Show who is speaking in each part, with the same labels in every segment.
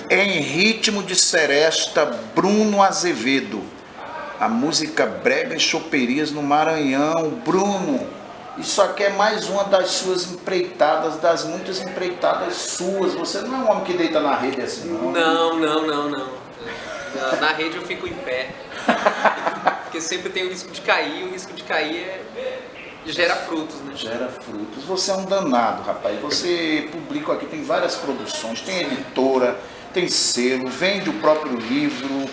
Speaker 1: Em ritmo de seresta, Bruno Azevedo. A música Brega e Choperias no Maranhão. Bruno, isso aqui é mais uma das suas empreitadas, das muitas empreitadas suas. Você não é um homem que deita na rede assim, não?
Speaker 2: Não. Na rede eu fico em pé. Porque sempre tem o risco de cair, o risco de cair gera frutos, né?
Speaker 1: Gera frutos. Você é um danado, rapaz. Você publica aqui, tem várias produções, tem editora, tem selo, vende o próprio livro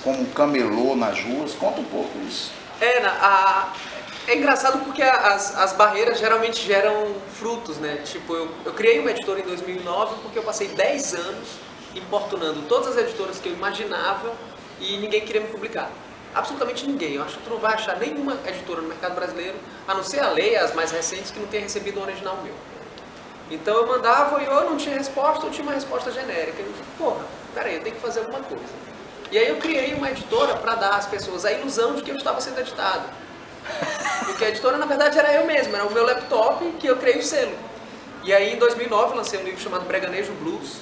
Speaker 1: como camelô nas ruas. Conta um pouco isso.
Speaker 2: É engraçado porque as barreiras geralmente geram frutos, né? Tipo, eu criei uma editora em 2009 porque eu passei 10 anos importunando todas as editoras que eu imaginava e ninguém queria me publicar. Absolutamente ninguém. Eu acho que tu não vai achar nenhuma editora no mercado brasileiro, a não ser a Leia, as mais recentes, que não tenha recebido um original meu. Então eu mandava e eu não tinha resposta, ou tinha uma resposta genérica. Eu disse, porra, peraí, eu tenho que fazer alguma coisa. E aí eu criei uma editora para dar às pessoas a ilusão de que eu estava sendo editado. Porque a editora, na verdade, era eu mesmo, era o meu laptop que eu criei o selo. E aí, em 2009, lancei um livro chamado Breganejo Blues,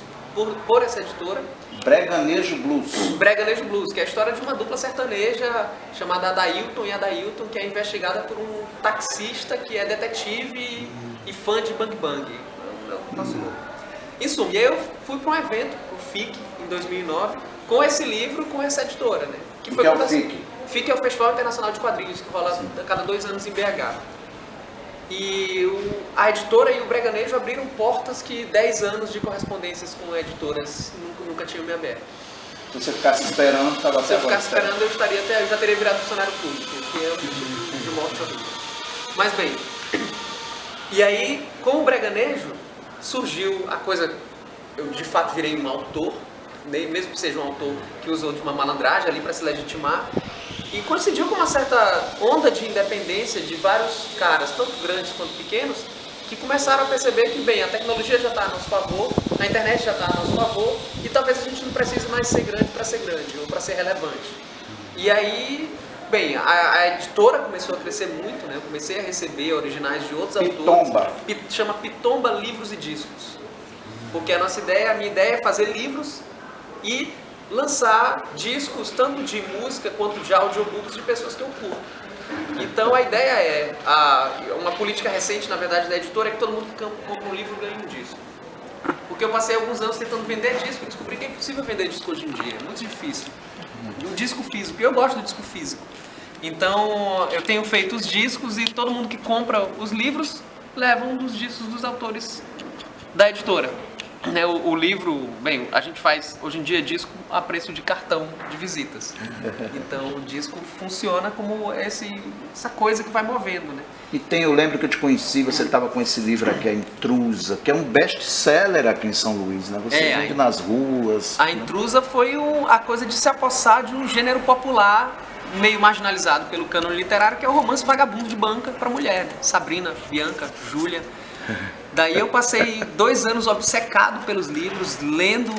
Speaker 2: por essa editora.
Speaker 1: Breganejo Blues.
Speaker 2: Breganejo Blues, que é a história de uma dupla sertaneja chamada Adailton e Adailton, que é investigada por um taxista que é detetive e fã de Bang Bang. Em suma, e aí eu fui para um evento, o FIC, em 2009, com esse livro, com essa editora, né?
Speaker 1: Que foi é o FIC?
Speaker 2: FIC é o Festival Internacional de Quadrinhos, que rola a cada 2 anos em BH. E a editora e o Breganejo abriram portas que 10 anos de correspondências com editoras nunca tinham me aberto.
Speaker 1: Se você ficasse esperando, estava
Speaker 2: Se eu ficasse esperando, eu já teria virado funcionário público, que é um de morte horrível. Mas bem, e aí, com o Breganejo, surgiu a coisa, eu de fato virei um autor, mesmo que seja um autor que usou de uma malandragem ali para se legitimar, e coincidiu com uma certa onda de independência de vários caras, tanto grandes quanto pequenos, que começaram a perceber que, bem, a tecnologia já está a nosso favor, a internet já está a nosso favor, e talvez a gente não precise mais ser grande para ser grande, ou para ser relevante. E aí, bem, a editora começou a crescer muito, né? Eu comecei a receber originais de outros autores. Chama Pitomba Livros e Discos. Porque a minha ideia é fazer livros e lançar discos, tanto de música quanto de audiobooks de pessoas que eu curto. Então a ideia uma política recente, na verdade, da editora, é que todo mundo que compra um livro ganha um disco. Porque eu passei alguns anos tentando vender disco e descobri que é impossível vender disco hoje em dia, é muito difícil. Um disco físico, e eu gosto do disco físico. Então eu tenho feito os discos e todo mundo que compra os livros leva um dos discos dos autores da editora. O livro, bem, a gente faz hoje em dia disco a preço de cartão de visitas. Então o disco funciona como essa coisa que vai movendo, né?
Speaker 1: E eu lembro que eu te conheci, você estava com esse livro aqui, A Intrusa, que é um best-seller aqui em São Luís, né? Você vende nas ruas.
Speaker 2: A Intrusa foi a coisa de se apossar de um gênero popular meio marginalizado pelo cânone literário, que é o romance vagabundo de banca para mulher, né? Sabrina, Bianca, Júlia. Daí eu passei 2 anos obcecado pelos livros, lendo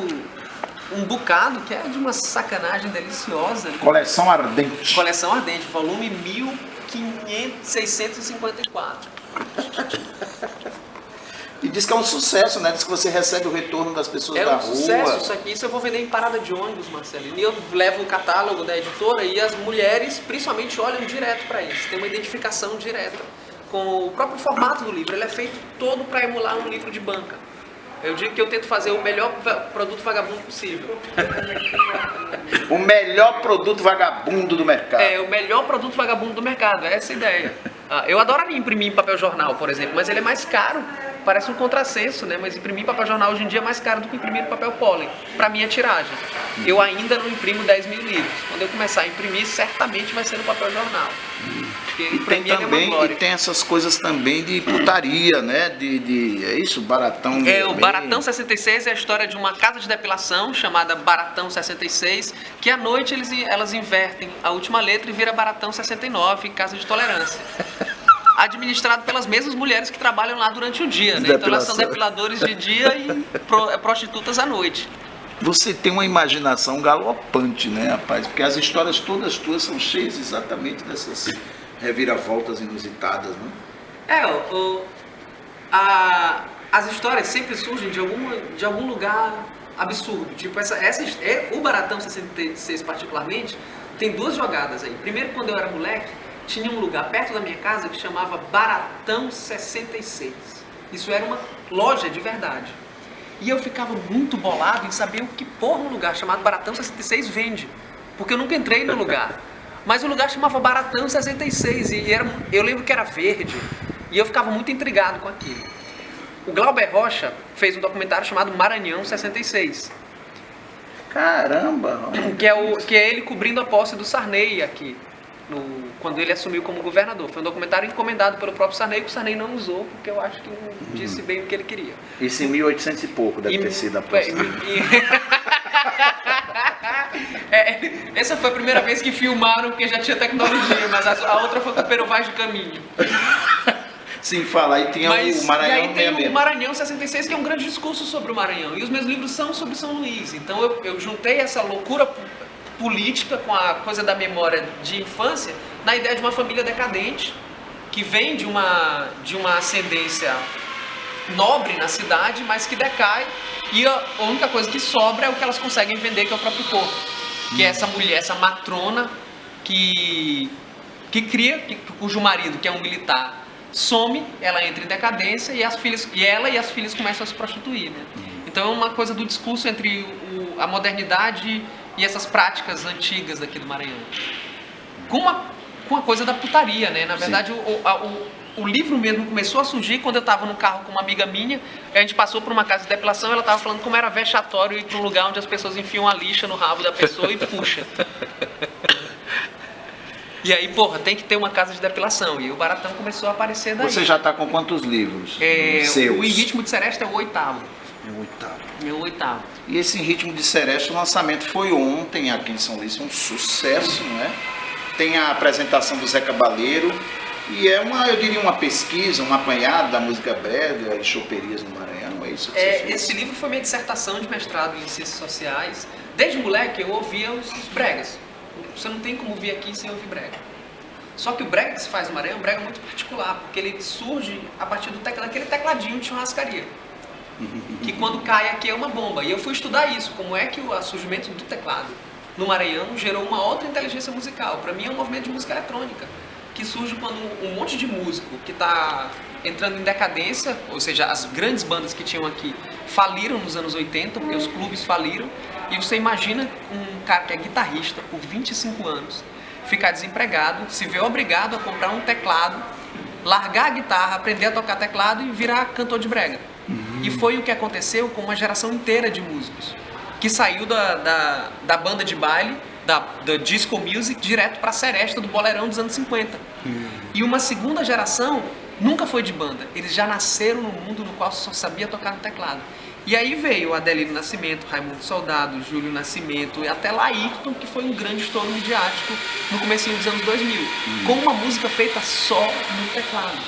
Speaker 2: um bocado, que é de uma sacanagem deliciosa.
Speaker 1: Coleção Ardente.
Speaker 2: Coleção Ardente, volume 1654.
Speaker 1: E diz que é um sucesso, né? Diz que você recebe o retorno das pessoas da rua. É um
Speaker 2: sucesso isso aqui. Isso eu vou vender em parada de ônibus, Marcelo. E eu levo o catálogo da editora e as mulheres, principalmente, olham direto para isso. Tem uma identificação direta com o próprio formato do livro. Ele é feito todo para emular um livro de banca. Eu digo que eu tento fazer o melhor produto vagabundo possível.
Speaker 1: O melhor produto vagabundo do mercado.
Speaker 2: O melhor produto vagabundo do mercado, é essa a ideia. Eu adoraria imprimir em papel jornal, por exemplo, mas ele é mais caro. Parece um contrassenso, né? Mas imprimir papel jornal hoje em dia é mais caro do que imprimir no papel pólen, para minha tiragem. Eu ainda não imprimo 10 mil livros. Quando eu começar a imprimir, certamente vai ser no papel jornal.
Speaker 1: E tem essas coisas também de putaria, né? É isso? Baratão.
Speaker 2: O Baratão 66 é a história de uma casa de depilação chamada Baratão 66, que à noite elas invertem a última letra e vira Baratão 69, casa de tolerância. Administrado pelas mesmas mulheres que trabalham lá durante o dia, né? Então elas são depiladores de dia e prostitutas à noite.
Speaker 1: Você tem uma imaginação galopante, né, rapaz? Porque as histórias todas tuas são cheias exatamente dessas reviravoltas inusitadas, né?
Speaker 2: As histórias sempre surgem de algum lugar absurdo. Tipo, o Baratão 66 particularmente, tem duas jogadas aí. Primeiro, quando eu era moleque, tinha um lugar perto da minha casa que chamava Baratão 66. Isso era uma loja de verdade. E eu ficava muito bolado em saber o que porra um lugar chamado Baratão 66 vende. Porque eu nunca entrei no lugar. Mas o lugar chamava Baratão 66 e eu lembro que era verde. E eu ficava muito intrigado com aquilo. O Glauber Rocha fez um documentário chamado Maranhão 66.
Speaker 1: Caramba!
Speaker 2: Que é ele cobrindo a posse do Sarney aqui, quando ele assumiu como governador. Foi um documentário encomendado pelo próprio Sarney, que o Sarney não usou, porque eu acho que não disse bem o que ele queria.
Speaker 1: Isso em 1800 e pouco deve ter sido a posse.
Speaker 2: Essa foi a primeira vez que filmaram, porque já tinha tecnologia, mas a outra foi com o Pero Vaz de Caminho.
Speaker 1: Sim, fala, e tinha o Maranhão.
Speaker 2: E aí tem o Maranhão 66, que é um grande discurso sobre o Maranhão. E os meus livros são sobre São Luís. Então eu juntei essa loucura política com a coisa da memória de infância na ideia de uma família decadente que vem de uma ascendência nobre na cidade, mas que decai, e a única coisa que sobra é o que elas conseguem vender, que é o próprio corpo. Que é essa mulher, essa matrona que cria, cujo marido, que é um militar, some, ela entra em decadência e ela e as filhas começam a se prostituir, né? Então é uma coisa do discurso entre a modernidade e essas práticas antigas daqui do Maranhão. Com a coisa da putaria, né? Na verdade, o livro mesmo começou a surgir quando eu estava no carro com uma amiga minha. A gente passou por uma casa de depilação, ela estava falando como era vexatório ir para um lugar onde as pessoas enfiam a lixa no rabo da pessoa e puxa. E aí, porra, tem que ter uma casa de depilação. E o Baratão começou a aparecer daí.
Speaker 1: Você já está com quantos livros?
Speaker 2: Seus? O Em Ritmo de Seresta é o 8º.
Speaker 1: É o
Speaker 2: 8º.
Speaker 1: E esse Em Ritmo de Seresta, o lançamento foi ontem aqui em São Luís, um sucesso, né? Tem a apresentação do Zé Cabaleiro e é eu diria uma pesquisa, um apanhado da música brega e choperias no Maranhão, é isso que você fez?
Speaker 2: Esse livro foi minha dissertação de mestrado em Ciências Sociais. Desde moleque eu ouvia os bregas. Você não tem como vir aqui sem ouvir brega. Só que o brega que se faz no Maranhão é um brega muito particular, porque ele surge a partir daquele tecladinho de churrascaria. Que quando cai aqui é uma bomba. E eu fui estudar isso, como é que o surgimento do teclado no Maranhão gerou uma outra inteligência musical. Para mim é um movimento de música eletrônica, que surge quando um monte de músico que está entrando em decadência, ou seja, as grandes bandas que tinham aqui faliram nos anos 80, porque os clubes faliram, e você imagina um cara que é guitarrista por 25 anos, ficar desempregado, se ver obrigado a comprar um teclado, largar a guitarra, aprender a tocar teclado e virar cantor de brega. E foi o que aconteceu com uma geração inteira de músicos, que saiu da banda de baile, da disco music, direto para a seresta do bolerão dos anos 50. E uma segunda geração nunca foi de banda, eles já nasceram no mundo no qual só sabia tocar no teclado. E aí veio Adelino Nascimento, Raimundo Soldado, Júlio Nascimento e até Laírton, que foi um grande estouro midiático no comecinho dos anos 2000, com uma música feita só no teclado,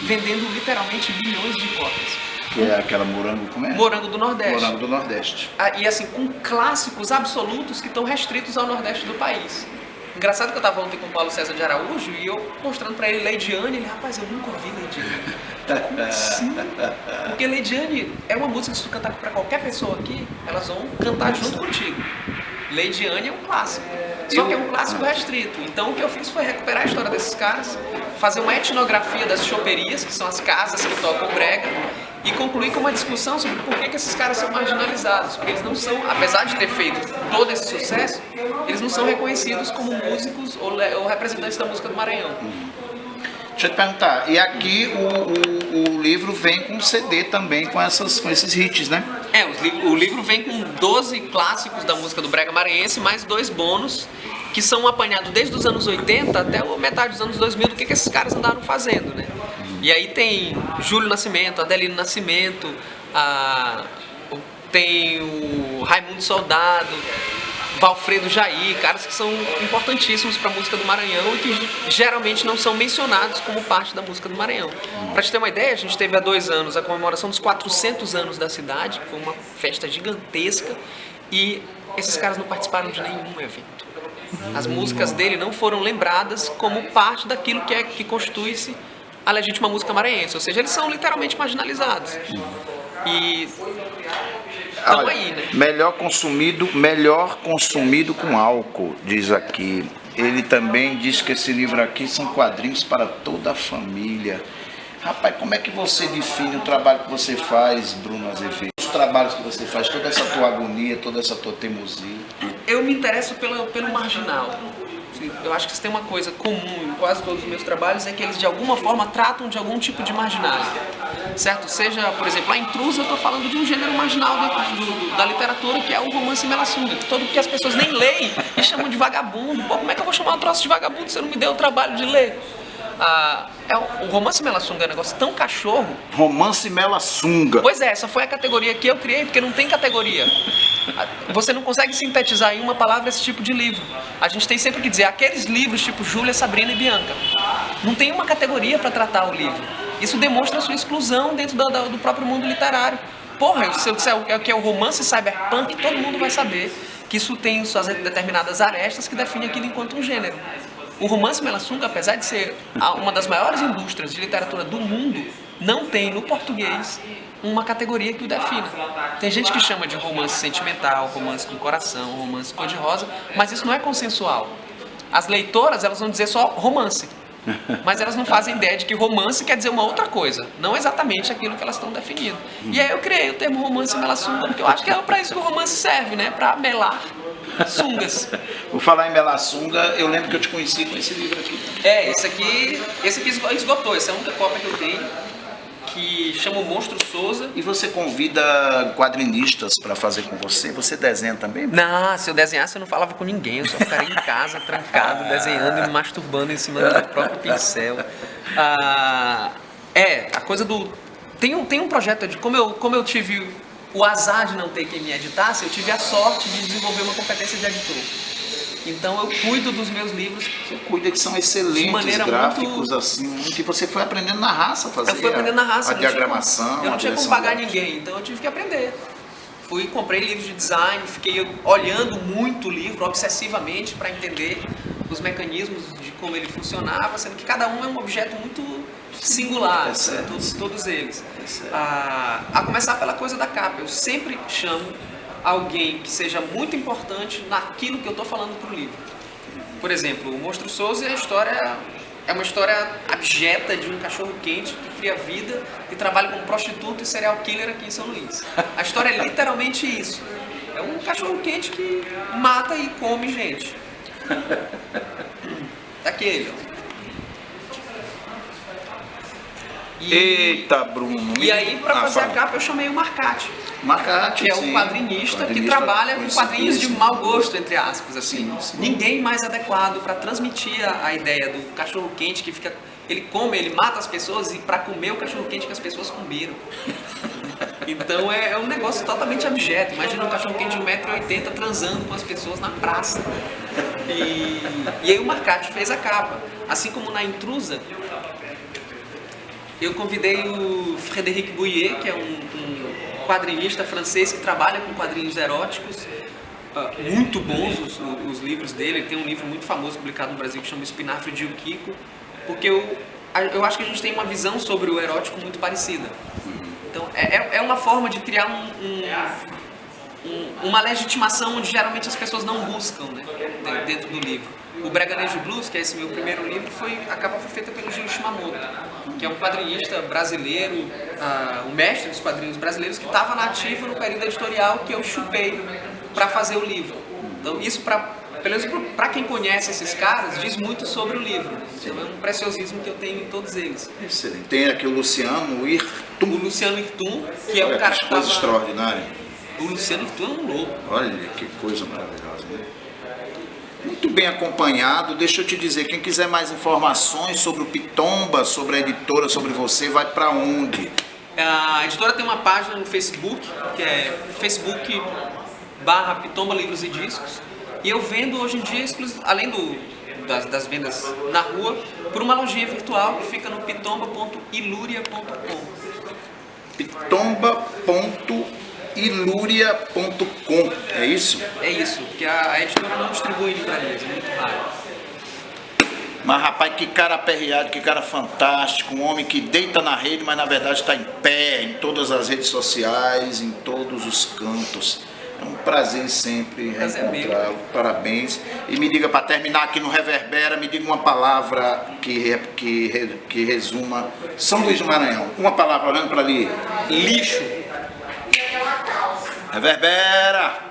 Speaker 2: vendendo literalmente milhões de cópias.
Speaker 1: Que é aquela Morango, como é?
Speaker 2: Morango do Nordeste.
Speaker 1: Morango do Nordeste.
Speaker 2: E assim, com clássicos absolutos que estão restritos ao Nordeste do país. Engraçado que eu estava ontem com o Paulo César de Araújo e eu mostrando pra ele Leidiane, ele, rapaz, eu nunca ouvi Leidiane. Como assim? Porque Leidiane é uma música que se tu cantar pra qualquer pessoa aqui, elas vão cantar junto contigo. Leidiane é um clássico, só que é um clássico restrito. Então o que eu fiz foi recuperar a história desses caras, fazer uma etnografia das choperias, que são as casas que tocam brega, e concluir com uma discussão sobre por que esses caras são marginalizados. Porque eles não são, apesar de ter feito todo esse sucesso, eles não são reconhecidos como músicos ou representantes da música do Maranhão.
Speaker 1: Deixa eu te perguntar, e aqui o livro vem com CD também, com esses hits, né?
Speaker 2: O livro vem com 12 clássicos da música do brega maranhense, mais 2 bônus, que são um apanhado desde os anos 80 até a metade dos anos 2000, do que esses caras andaram fazendo, né? E aí tem Júlio Nascimento, Adelino Nascimento, tem o Raimundo Soldado, Valfredo Jair, caras que são importantíssimos para a música do Maranhão e que geralmente não são mencionados como parte da música do Maranhão. Para te ter uma ideia, a gente teve há 2 anos a comemoração dos 400 anos da cidade, que foi uma festa gigantesca, e esses caras não participaram de nenhum evento. As músicas dele não foram lembradas como parte daquilo que constitui-se a legítima música maranhense, ou seja, eles são literalmente marginalizados. E estão aí, né?
Speaker 1: Melhor consumido com álcool, diz aqui. Ele também diz que esse livro aqui são quadrinhos para toda a família. Rapaz, como é que você define o trabalho que você faz, Bruno Azevedo? Os trabalhos que você faz, toda essa tua agonia, toda essa tua teimosia.
Speaker 2: Eu me interesso pelo marginal. Eu acho que se tem uma coisa comum em quase todos os meus trabalhos é que eles de alguma forma tratam de algum tipo de marginal, certo? Seja, por exemplo, a Intrusa, eu estou falando de um gênero marginal da literatura, que é o romance Melasunga, que as pessoas nem leem e chamam de vagabundo. Pô, como é que eu vou chamar um troço de vagabundo se eu não me deu o trabalho de ler? O romance Melasunga é um negócio tão cachorro.
Speaker 1: Romance Melasunga.
Speaker 2: Pois é, essa foi a categoria que eu criei, porque não tem categoria. Você não consegue sintetizar em uma palavra esse tipo de livro. A gente tem sempre que dizer aqueles livros tipo Júlia, Sabrina e Bianca. Não tem uma categoria para tratar o livro. Isso demonstra a sua exclusão dentro do próprio mundo literário. Porra, se eu disser o que é o romance cyberpunk, todo mundo vai saber que isso tem suas determinadas arestas que definem aquilo enquanto um gênero. O romance Melasunga, apesar de ser uma das maiores indústrias de literatura do mundo, não tem no português uma categoria que o defina. Tem gente que chama de romance sentimental, romance com coração, romance cor-de-rosa, mas isso não é consensual. As leitoras, elas vão dizer só romance, mas elas não fazem ideia de que romance quer dizer uma outra coisa, não exatamente aquilo que elas estão definindo. E aí eu criei o termo romance Melasunga, porque eu acho que é para isso que o romance serve, né? Para melar sungas.
Speaker 1: Vou falar em Melasunga, eu lembro que eu te conheci com esse livro aqui.
Speaker 2: Esse aqui esgotou, essa é a única cópia que eu tenho, que chama o Monstro Souza.
Speaker 1: E você convida quadrinistas para fazer com você? Você desenha também?
Speaker 2: Não, se eu desenhasse eu não falava com ninguém, eu só ficaria em casa, trancado, desenhando e me masturbando em cima do meu próprio pincel. A coisa do... Tem um projeto de... Como eu tive o azar de não ter quem me editasse, eu tive a sorte de desenvolver uma competência de editor. Então eu cuido dos meus livros.
Speaker 1: Você cuida que são excelentes gráficos, assim, que você foi aprendendo na raça a fazer.
Speaker 2: Eu fui aprendendo na raça.
Speaker 1: A diagramação.
Speaker 2: Eu não tinha como pagar ninguém, então eu tive que aprender. Comprei livros de design, fiquei olhando muito o livro, obsessivamente, para entender os mecanismos de como ele funcionava, sendo que cada um é um objeto muito singular, todos eles. A começar pela coisa da capa, eu sempre chamo alguém que seja muito importante naquilo que eu estou falando para o livro. Por exemplo, o Monstro Souza é uma história abjeta de um cachorro-quente que cria vida e trabalha como prostituto e serial killer aqui em São Luís. A história é literalmente isso. É um cachorro-quente que mata e come gente. Daquele.
Speaker 1: Eita, Bruno.
Speaker 2: E aí, para fazer a capa, eu chamei o Marcati.
Speaker 1: Marcati,
Speaker 2: que é um quadrinista que trabalha com quadrinhos de mau gosto, entre aspas, assim. Sim. Ninguém mais adequado para transmitir a ideia do cachorro-quente que fica... Ele mata as pessoas e para comer o cachorro-quente que as pessoas comeram. Então é um negócio totalmente abjeto. Imagina um cachorro-quente de 1,80 m transando com as pessoas na praça. E aí o Marcati fez a capa. Assim como na Intrusa, eu convidei o Frédéric Bouillet, que é um quadrinista francês que trabalha com quadrinhos eróticos, muito bons os livros dele. Ele tem um livro muito famoso publicado no Brasil que chama Espinafre de Yukiko, porque eu acho que a gente tem uma visão sobre o erótico muito parecida. Então é uma forma de criar uma legitimação onde geralmente as pessoas não buscam, né, dentro do livro. O Breganejo Blues, que é esse meu primeiro livro, a capa foi feita pelo Gil Shimamoto, que é um quadrinista brasileiro, o mestre dos quadrinhos brasileiros, que estava na ativa no período editorial que eu chupei para fazer o livro. Então isso, pelo menos para quem conhece esses caras, diz muito sobre o livro. Então, é um preciosismo que eu tenho em todos eles.
Speaker 1: Excelente. Tem aqui o Luciano Hirtum.
Speaker 2: O Luciano Hirtum, que é um cara que
Speaker 1: coisa extraordinária.
Speaker 2: O Luciano Hirtum é um louco.
Speaker 1: Olha que coisa maravilhosa, né? Muito bem acompanhado. Deixa eu te dizer, quem quiser mais informações sobre o Pitomba, sobre a editora, sobre você, vai para onde?
Speaker 2: A editora tem uma página no Facebook, que é Facebook/Pitomba Livros e Discos. E eu vendo hoje em dia, além das vendas na rua, por uma lojinha virtual que fica no pitomba.iluria.com.
Speaker 1: pitomba.iluria.com, é isso?
Speaker 2: É isso, porque a editora não distribui livrarias, é muito raro.
Speaker 1: Mas, rapaz, que cara aperreado, que cara fantástico. Um homem que deita na rede, mas na verdade está em pé em todas as redes sociais, em todos os cantos. É um prazer sempre reencontrá-lo. Parabéns. E me diga, para terminar aqui no Reverbera, me diga uma palavra que resuma São Luís do Maranhão. Uma palavra, olhando para ali.
Speaker 2: Lixo.
Speaker 1: Reverbera!